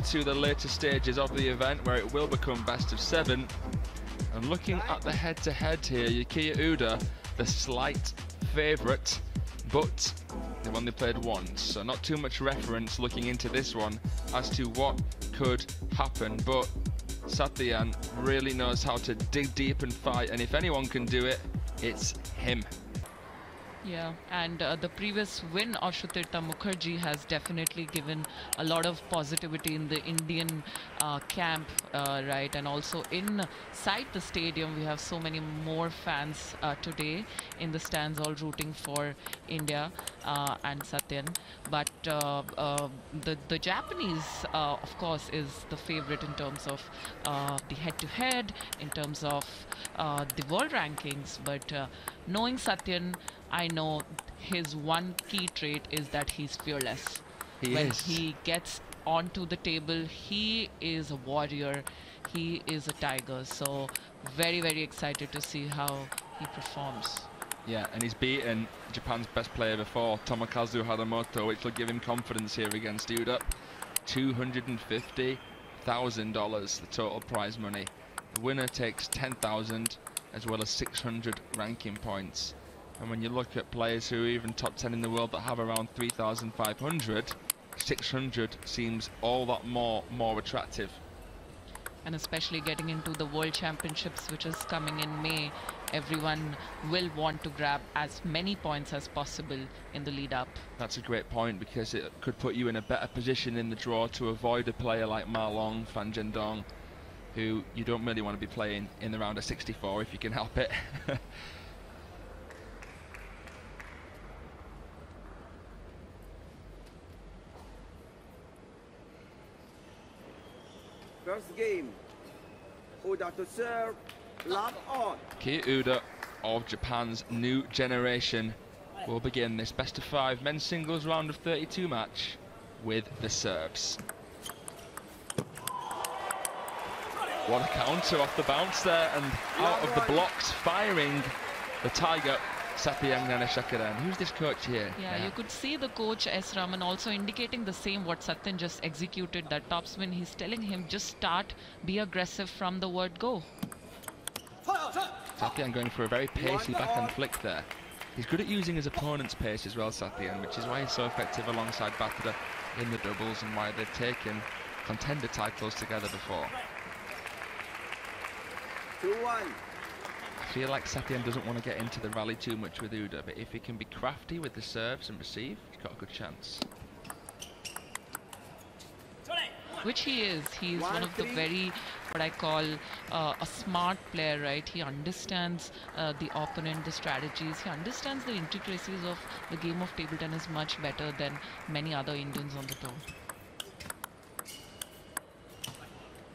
into the later stages of the event where it will become best of 7. And looking at the head-to-head here, Yukiya Uda, the slight favourite, but they've only played once, so not too much reference looking into this one as to what could happen. But Sathiyan really knows how to dig deep and fight, and if anyone can do it, it's him. Yeah, and the previous win of Shutirtha Mukherjee has definitely given a lot of positivity in the Indian camp, right? And also inside the stadium, we have so many more fans today in the stands, all rooting for India and Sathiyan. But the Japanese, of course, is the favorite in terms of the head-to-head, in terms of the world rankings. But knowing Sathiyan, I know his one key trait is that he's fearless. When he gets onto the table, he is a warrior, he is a tiger. So very, very excited to see how he performs. Yeah, and he's beaten Japan's best player before, Tomokazu Haramoto, which will give him confidence here against Uda. $250,000, the total prize money. The winner takes 10,000 as well as 600 ranking points. And when you look at players who are even top 10 in the world that have around 3,500, 600 seems all that more attractive. And especially getting into the World Championships, which is coming in May, everyone will want to grab as many points as possible in the lead up. That's a great point, because it could put you in a better position in the draw to avoid a player like Ma Long, Fan Zhendong, who you don't really want to be playing in the round of 64 if you can help it. First game, Uda to serve, love on. Yukiya Uda of Japan's new generation will begin this best of 5 men's singles round of 32 match with the serves. What a counter off the bounce there, and out of the blocks, firing the Tiger, Sathiyan GNANASEKARAN. Who's this coach here? Yeah, you could see the coach S. Raman also indicating the same what Sathiyan just executed, that topspin. He's telling him just start, be aggressive from the word go. Sathiyan going for a very pacey backhand flick there. He's good at using his opponent's pace as well, Sathiyan, which is why he's so effective alongside Batra in the doubles and why they've taken contender titles together before. 2-1. I feel like Sathiyan doesn't want to get into the rally too much with Uda, but if he can be crafty with the serves and receive, he's got a good chance. Which he is. He's one of the very, what I call a smart player, right? He understands the opponent, the strategies. He understands the intricacies of the game of table tennis much better than many other Indians on the tour.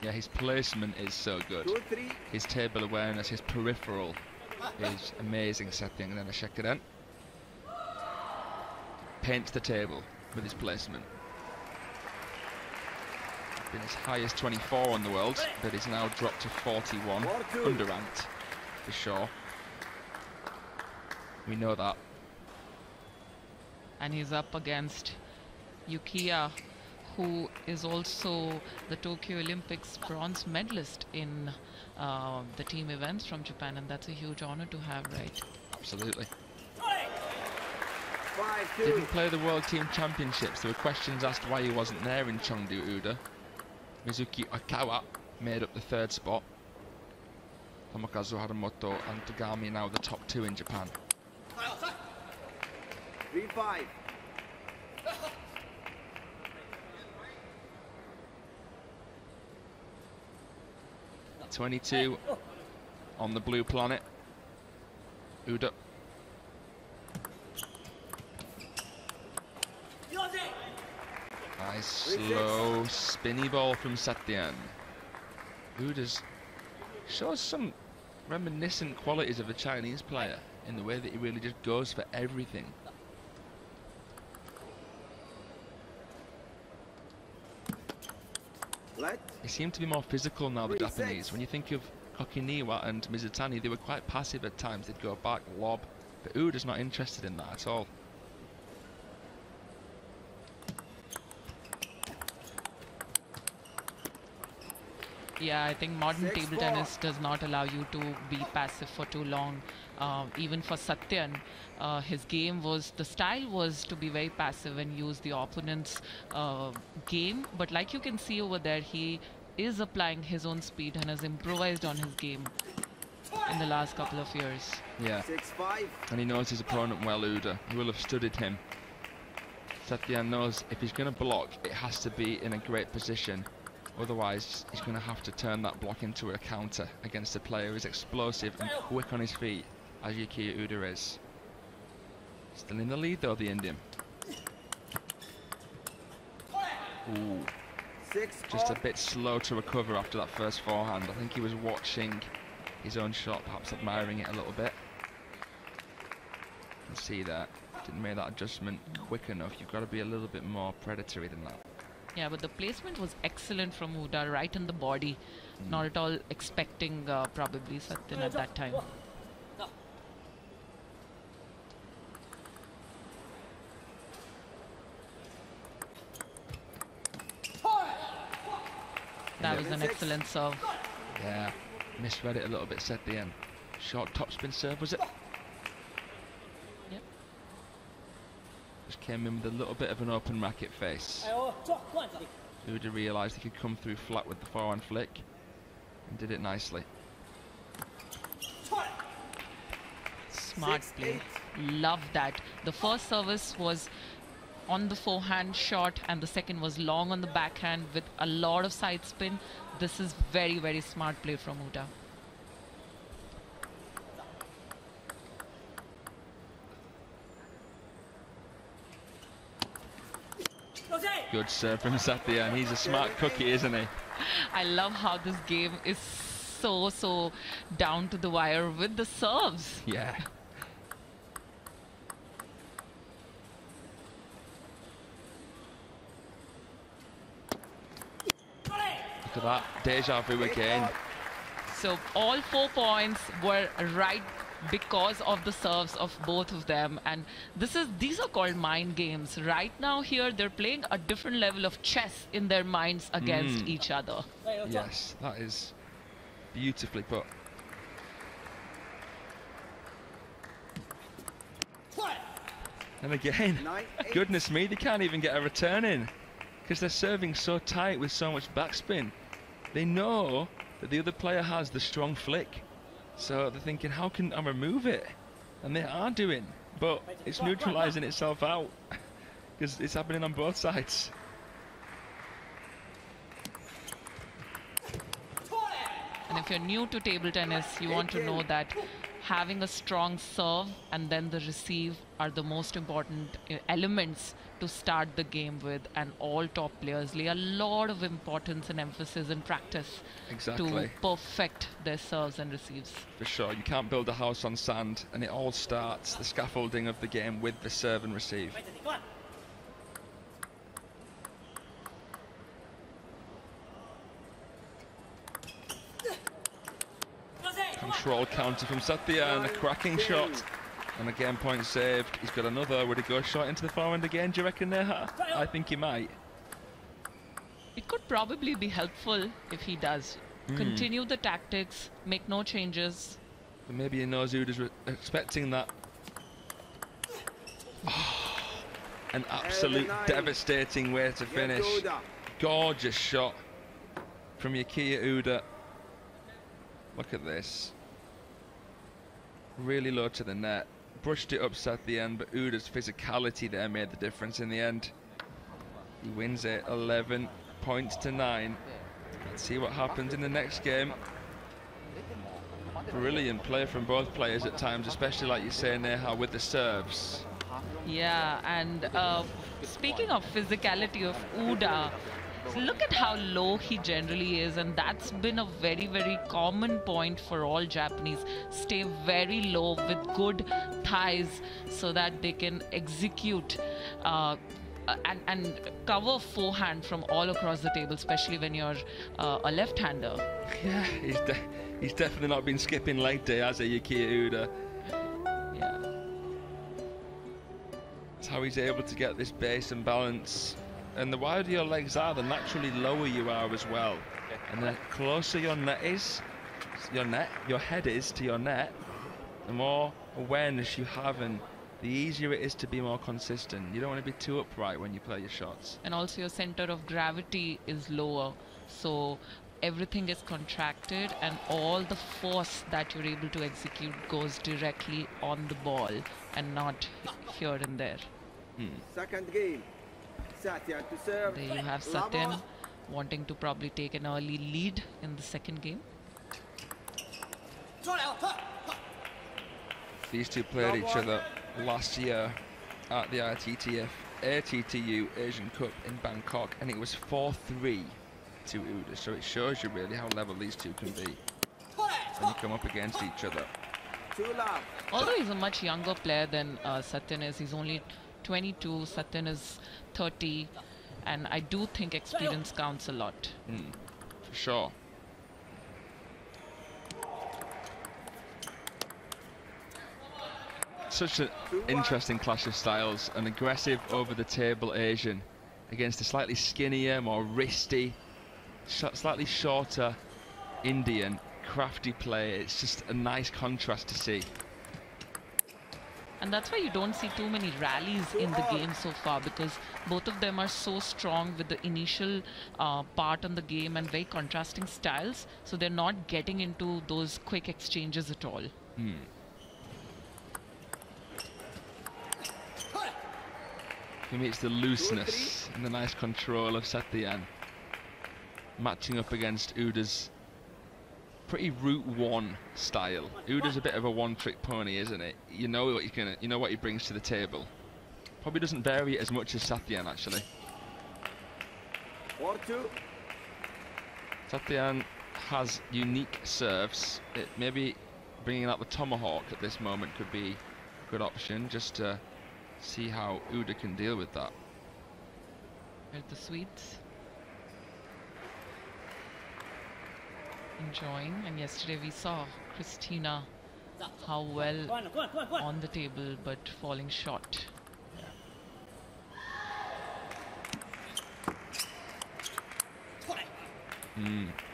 Yeah, his placement is so good. His table awareness, his peripheral is amazing, Sathiyan GNANASEKARAN. Paints the table with his placement. Been as high as 24 on the world, but he's now dropped to 41, underranked for sure. We know that. And he's up against Yukiya, who is also the Tokyo Olympics bronze medalist in the team events from Japan, and that's a huge honor to have, right? Absolutely. Didn't play the World Team Championships. There were questions asked why he wasn't there in Chengdu Uda. Mizuki Okawa made up the 3rd spot. Tomokazu Haramoto and Tagami now the top 2 in Japan. 3-5. 22 on the blue planet. Uda. Nice slow spinny ball from Sathiyan. Uda's shows some reminiscent qualities of a Chinese player in the way that he really just goes for everything. They seem to be more physical now, the Japanese. When you think of Kokiniwa and Mizutani, they were quite passive at times. They'd go back, lob, but Uda's not interested in that at all. Yeah, I think modern table tennis does not allow you to be passive for too long. Even for Sathiyan, his game was, the style was to be very passive and use the opponent's game. But like you can see over there, he is applying his own speed and has improvised on his game in the last couple of years. Yeah, 6-5. and he knows his opponent well, Uda. He will have studied him. Sathiyan knows if he's going to block, it has to be in a great position. Otherwise, he's going to have to turn that block into a counter against a player who's explosive and quick on his feet, as Yukiya Uda is. Still in the lead though, the Indian. Ooh. Just a bit slow to recover after that first forehand. I think he was watching his own shot, perhaps admiring it a little bit. You can see that. Didn't make that adjustment quick enough. You've got to be a little bit more predatory than that. Yeah, but the placement was excellent from Uda, right in the body. Not at all expecting probably Sathiyan at that time. That was an excellent serve. Yeah, misread it a little bit, Sathiyan. Short topspin serve, was it? Yep. Just came in with a little bit of an open racket face. Uda realised he could come through flat with the forehand flick and did it nicely. Smart play. Love that. The first service was on the forehand shot and the second was long on the backhand with a lot of side spin. This is very, very smart play from Uda. Good serve from Sathiyan. He's a smart cookie, isn't he? I love how this game is so down to the wire with the serves. Yeah. Look at that, deja vu again. So all 4 points were right because of the serves of both of them, and these are called mind games. Right now here they're playing a different level of chess in their minds against each other. Yes, that is beautifully put. And again, goodness me, they can't even get a return in because they're serving so tight with so much backspin. They know that the other player has the strong flick, so they're thinking, how can I remove it? And they are doing, but it's neutralizing itself out because it's happening on both sides. And if you're new to table tennis, you want to know that having a strong serve and then the receive are the most important elements to start the game with, and all top players lay a lot of importance and emphasis in practice to perfect their serves and receives. For sure, you can't build a house on sand, and it all starts, the scaffolding of the game, with the serve and receive. Control counter from Sathiyan, a cracking shot. And again, point saved. He's got another. Would he go short into the forehand again, do you reckon, Neha? I think he might. It could probably be helpful if he does. Continue the tactics, make no changes. But maybe he knows Uda's expecting that. Oh, an absolute devastating way to finish. Gorgeous shot from Yukiya Uda. Look at this. Really low to the net. Brushed it up Sathiyan, but Uda's physicality there made the difference in the end. He wins it 11 points to 9. Let's see what happens in the next game. Brilliant play from both players at times, especially like you say, Neha, with the serves. Yeah, and speaking of physicality of Uda, look at how low he generally is, and that's been a very, very common point for all Japanese. Stay very low with good thighs so that they can execute and cover forehand from all across the table, especially when you're a left-hander. Yeah, he's definitely not been skipping leg day, has he, Yukiya Uda? Yeah. That's how he's able to get this base and balance And the wider your legs are, the naturally lower you are as well. And the closer your net is, your head is to your net, the more awareness you have, and the easier it is to be more consistent. You don't want to be too upright when you play your shots. And also your center of gravity is lower, so everything is contracted and all the force that you're able to execute goes directly on the ball and not here and there. Second game. Sathiyan to serve. There you have Sathiyan wanting to probably take an early lead in the second game. These two played each other last year at the ATTU Asian Cup in Bangkok, and it was 4-3 to Uda, so it shows you really how level these two can be when you come up against each other. Although he's a much younger player than Sathiyan is, he's only 22, Sathiyan is 30, and I do think experience counts a lot. For sure. Such an interesting clash of styles, an aggressive over-the-table Asian against a slightly skinnier, more wristy, slightly shorter Indian, crafty play. It's just a nice contrast to see. And that's why you don't see too many rallies in the game so far, because both of them are so strong with the initial part on the game and very contrasting styles, so they're not getting into those quick exchanges at all. For me, it's the looseness and the nice control of Sathiyan matching up against Uda's pretty route one style. Uda's a bit of a one-trick pony, isn't it? You know what you know what he brings to the table. Probably doesn't vary as much as Sathiyan, actually. 4-2. Sathiyan has unique serves. Maybe bringing out the tomahawk at this moment could be a good option, just to see how Uda can deal with that. Here's the Swedes enjoying, and yesterday we saw Christina how well on the table but falling short.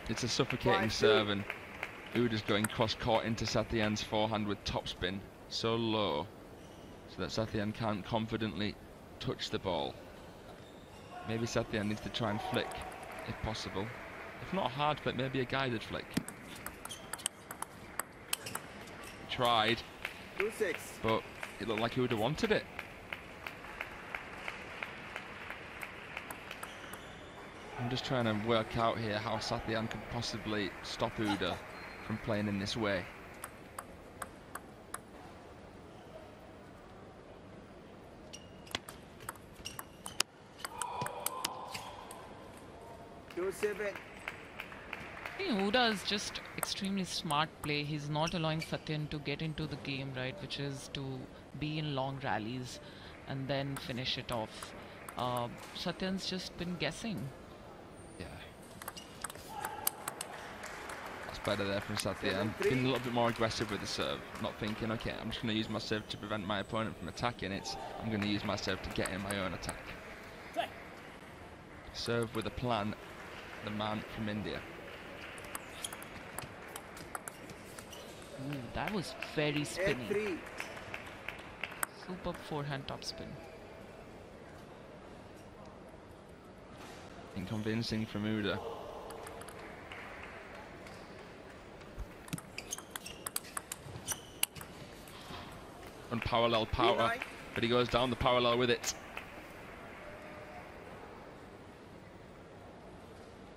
It's a suffocating serve, and Uda's going cross-court into Sathiyan's forehand with topspin so low so that Sathiyan can't confidently touch the ball. Maybe Sathiyan needs to try and flick if possible. If not a hard flick, maybe a guided flick. Tried, 2-6. but it looked like Uda wanted it. I'm just trying to work out here how Sathiyan could possibly stop Uda from playing in this way. I think Uda is just extremely smart play. He's not allowing Sathiyan to get into the game, right, which is to be in long rallies and then finish it off. Sathiyan's just been guessing. Yeah. That's better there from Sathiyan. Being a little bit more aggressive with the serve. Not thinking, okay, I'm just going to use my serve to prevent my opponent from attacking. I'm going to use my serve to get in my own attack. Serve with a plan, the man from India. Ooh, that was very spinny. Super forehand topspin. Inconvincing from Uda. Unparalleled power, but he goes down the parallel with it.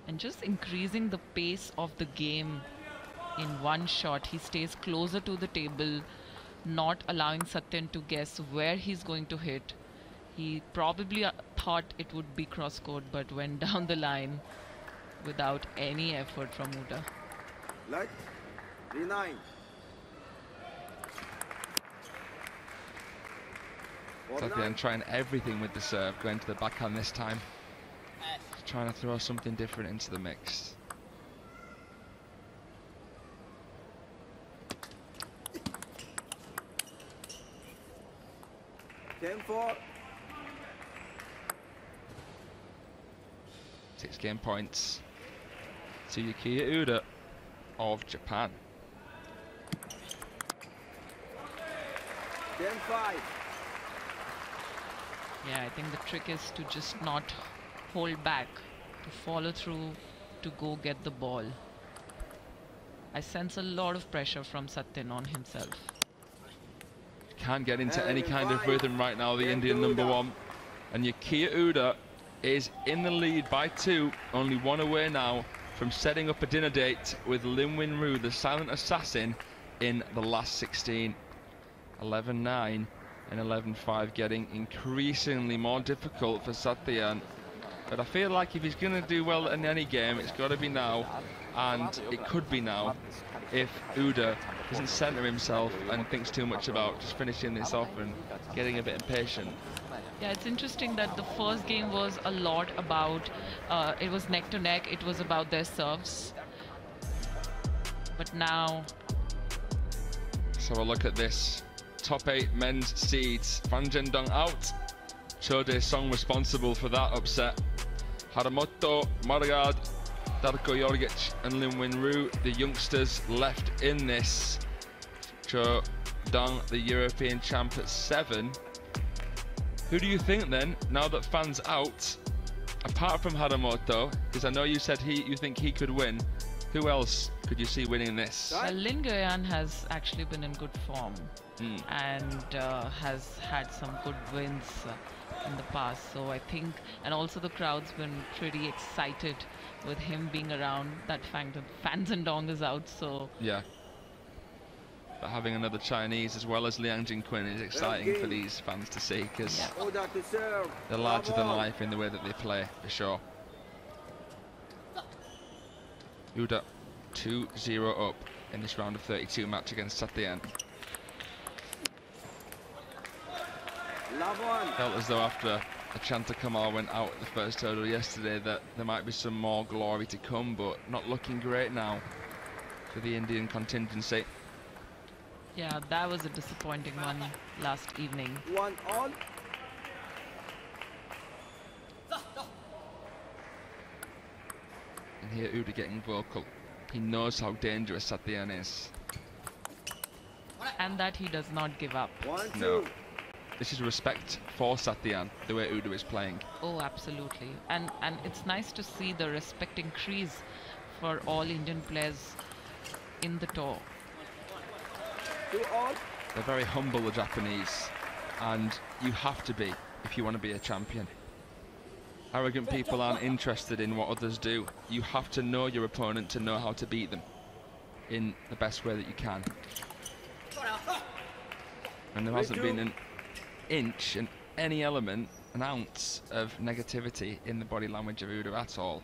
And just increasing the pace of the game in one shot. He stays closer to the table, not allowing Sathiyan to guess where he's going to hit. He probably thought it would be cross-court, but went down the line without any effort from Uda. Let 3-9. Sathiyan trying everything with the serve, going to the backhand this time. Trying to throw something different into the mix. 6 game points to Yukiya Uda of Japan. 10-5. Yeah, I think the trick is to just not hold back, to follow through, to go get the ball. I sense a lot of pressure from Sathiyan on himself. Can't get into any kind of rhythm right now, the Indian number 1. And Yukiya Uda is in the lead by 2, only 1 away now from setting up a dinner date with Lim Win Roo, the silent assassin, in the last 16. 11-9 and 11-5, getting increasingly more difficult for Sathiyan. But I feel like if he's going to do well in any game, it's got to be now, and it could be now if Uda doesn't centre himself and thinks too much about just finishing this off and getting a bit impatient. Yeah, it's interesting that the first game was a lot about, it was neck to neck, it was about their serves. But now... So a look at this. Top 8 men's seeds. Fan Zhendong out. Cho Dae-sung responsible for that upset. Haramoto, Maragad, Darko Jorgic and Lim Win Roo, the youngsters left in this. Cho Dong, the European champ at 7. Who do you think then, now that Fan's out, apart from Haramoto, because I know you said you think he could win, who else could you see winning this? Well, Lin Guyan has actually been in good form and has had some good wins in the past. So I think, and also the crowd's been pretty excited with him being around. That Fan Zhendong is out, so... Yeah. But having another Chinese as well as Liang Jinquin is exciting for these fans to see, because they're larger than life in the way that they play, for sure. Uda 2-0 up in this round of 32 match against Sathiyan. Felt as though after Achanta Kamal went out at the first hurdle yesterday that there might be some more glory to come, but not looking great now for the Indian contingency. Yeah, that was a disappointing one last evening. 1-all. And here Uda getting vocal. He knows how dangerous Sathiyan is. And that he does not give up. 1-2. No. This is respect for Sathiyan, the way Uda is playing. Oh, absolutely. And it's nice to see the respect increase for all Indian players in the tour. 2-all. They're very humble, the Japanese, and you have to be if you want to be a champion. Arrogant people aren't interested in what others do. You have to know your opponent to know how to beat them in the best way that you can. And there hasn't been an inch in any element, an ounce of negativity in the body language of Uda at all.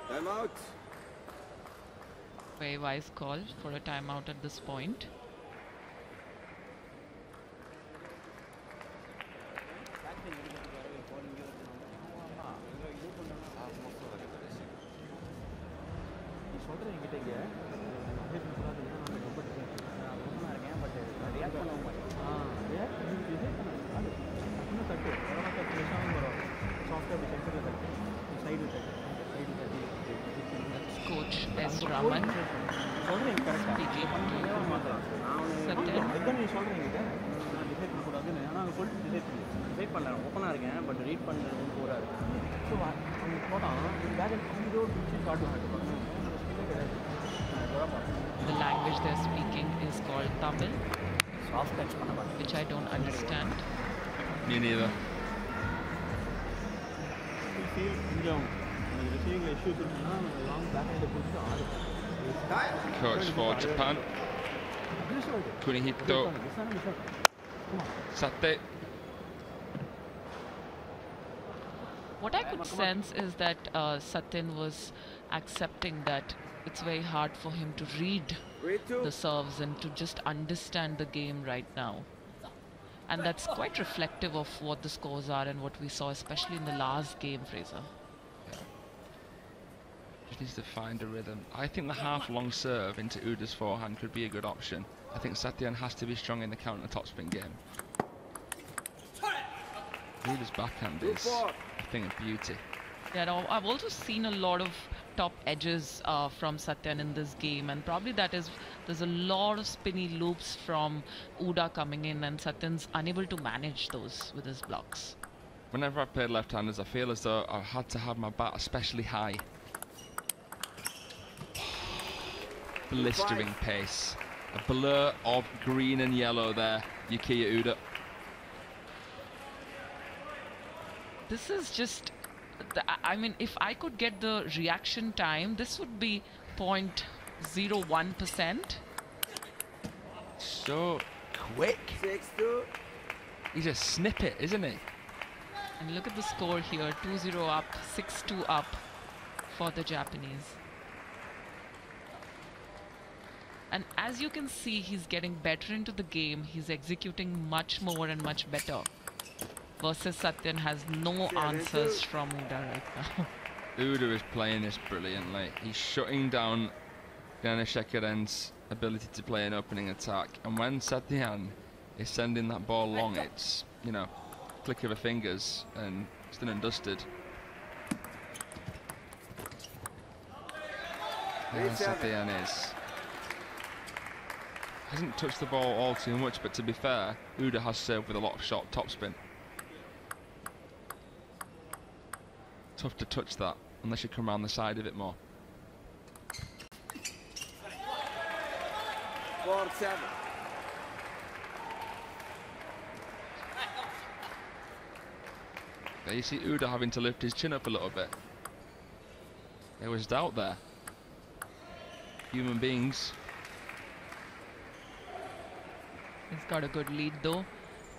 Time out. Very wise call for a timeout at this point. Coach S. Raman speaking to the language they're speaking is called Tamil, which I don't understand. Me neither. Coach for Japan, Kunihito Sate. What I could sense is that Sathiyan was accepting that it's very hard for him to read the serves and to just understand the game right now. And that's quite reflective of what the scores are and what we saw, especially in the last game, Fraser. Just needs to find a rhythm. I think the half-long serve into Uda's forehand could be a good option. I think Sathiyan has to be strong in the counter topspin game. Uda's backhand is a thing of beauty. Yeah, no, I've also seen a lot of top edges from Sathiyan in this game, and probably there's a lot of spinny loops from Uda coming in, and Sathiyan's unable to manage those with his blocks. Whenever I've played left-handers, I feel as though I've had to have my bat especially high. Blistering pace. A blur of green and yellow there, Yukiya Uda. This is just, I mean, if I could get the reaction time, this would be 0.01%. So quick. 6-2. He's a snippet, isn't he? And look at the score here, 2-0 up, 6-2 up for the Japanese. And as you can see, he's getting better into the game. He's executing much more and much better. Versus Sathiyan has no answers from Uda right now. Uda is playing this brilliantly. He's shutting down GNANASEKARAN's ability to play an opening attack. And when Sathiyan is sending that ball long, it's, you know, click of the fingers and it's done and dusted. There Sathiyan is. Hasn't touched the ball all too much, but to be fair, Uda has served with a lot of short topspin. Tough to touch that unless you come around the side of it more. 4-7. There you see Uda having to lift his chin up a little bit. There was doubt there. Human beings. He's got a good lead though,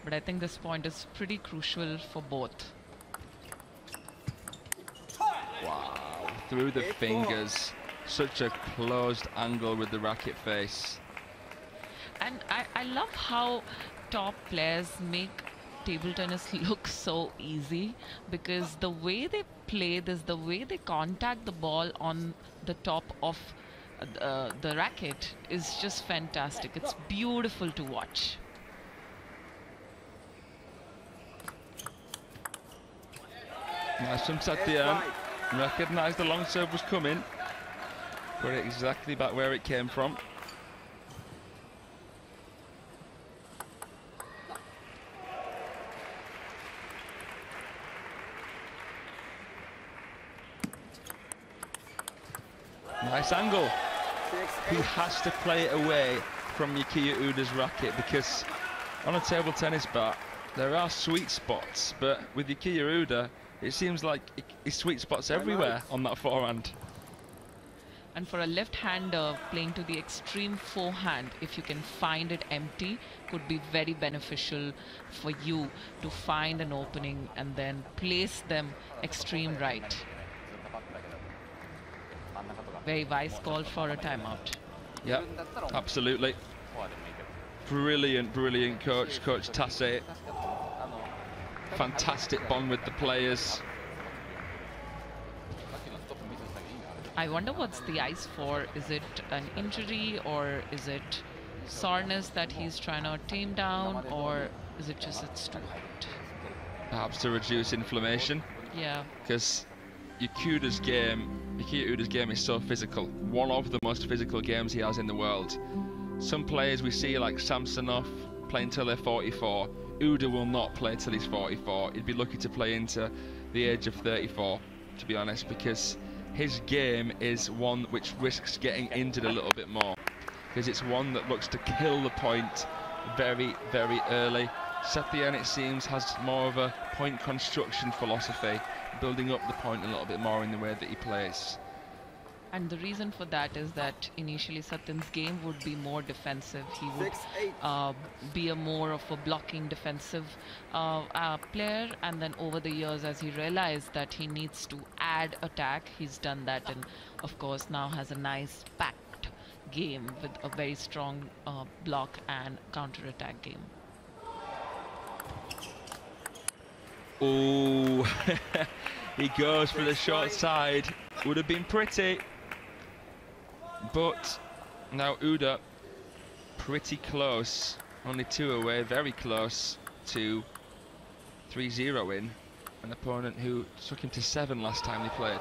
but I think this point is pretty crucial for both. Wow, through the fingers. Such a closed angle with the racket face. And I love how top players make table tennis look so easy, because the way they play this, the way they contact the ball on the top of the racket is just fantastic. It's beautiful to watch. Nice from Sathiyan. Recognised the long serve was coming. Put it exactly back where it came from. Nice angle. He has to play it away from Yukiya Uda's racket, because on a table tennis bat there are sweet spots, but with Yukiya Uda it seems like his sweet spots everywhere on that forehand. And for a left-hander playing to the extreme forehand, if you can find it empty, could be very beneficial for you to find an opening and then place them extreme right. Very wise call for a timeout. Yeah, absolutely. Brilliant, brilliant coach, Coach Tasse. Fantastic bond with the players. I wonder what's the ice for. Is it an injury, or is it soreness that he's trying to tame down, or is it just it's too hot? Perhaps to reduce inflammation. Yeah. Because Yukiya Uda's game is so physical. One of the most physical games he has in the world. Some players we see, like Samsonov, playing till they're 44. Uda will not play till he's 44. He'd be lucky to play into the age of 34, to be honest, because his game is one which risks getting injured a little bit more, because it's one that looks to kill the point very, very early. Sathiyan, it seems, has more of a point construction philosophy, building up the point a little bit more in the way that he plays. And the reason for that is that initially Sathiyan's game would be more defensive. He would be a more of a blocking defensive player, and then over the years, as he realized that he needs to add attack, he's done that, and of course now has a nice packed game with a very strong block and counter-attack game. Oh, he goes for the short side. Would have been pretty. But now Uda pretty close, only 2 away, very close to 3-0 in. an opponent who took him to 7 last time they played.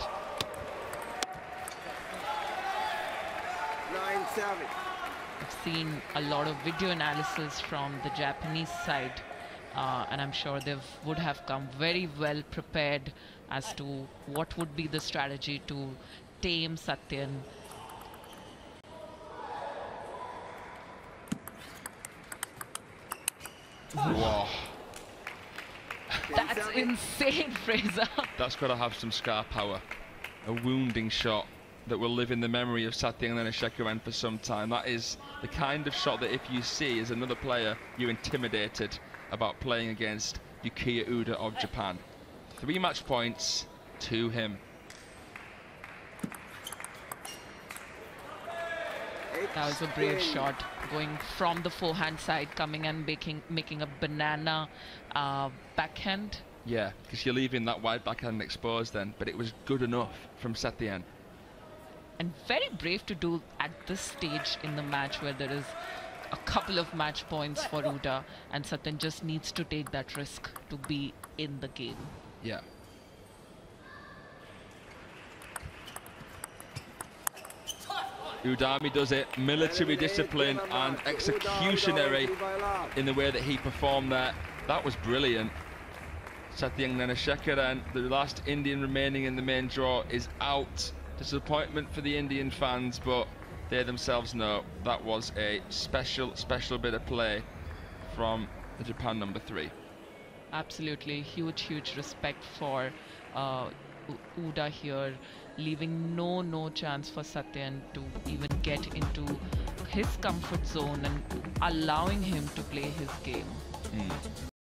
9-7. I've seen a lot of video analysis from the Japanese side, and I'm sure they would have come very well prepared as to what would be the strategy to tame Sathiyan. Whoa. That's insane, Fraser. That's got to have some scar power. A wounding shot that will live in the memory of Sathiyan GNANASEKARAN for some time. That is the kind of shot that if you see as another player, you're intimidated about playing against Yukiya Uda of Japan. 3 match points to him. That was a brave shot, going from the forehand side, coming and making a banana backhand. Yeah, because you're leaving that wide backhand exposed then, but it was good enough from Sathiyan. And very brave to do at this stage in the match where there is a couple of match points for Uda, and Sathiyan just needs to take that risk to be in the game. Yeah. Udami does it, military discipline and executionary in the way that he performed there. That was brilliant. Sathiyan GNANASEKARAN, the last Indian remaining in the main draw, is out. Disappointment for the Indian fans, but they themselves know that was a special bit of play from the Japan number 3. Absolutely, huge respect for Uda here, leaving no chance for Sathiyan to even get into his comfort zone and allowing him to play his game.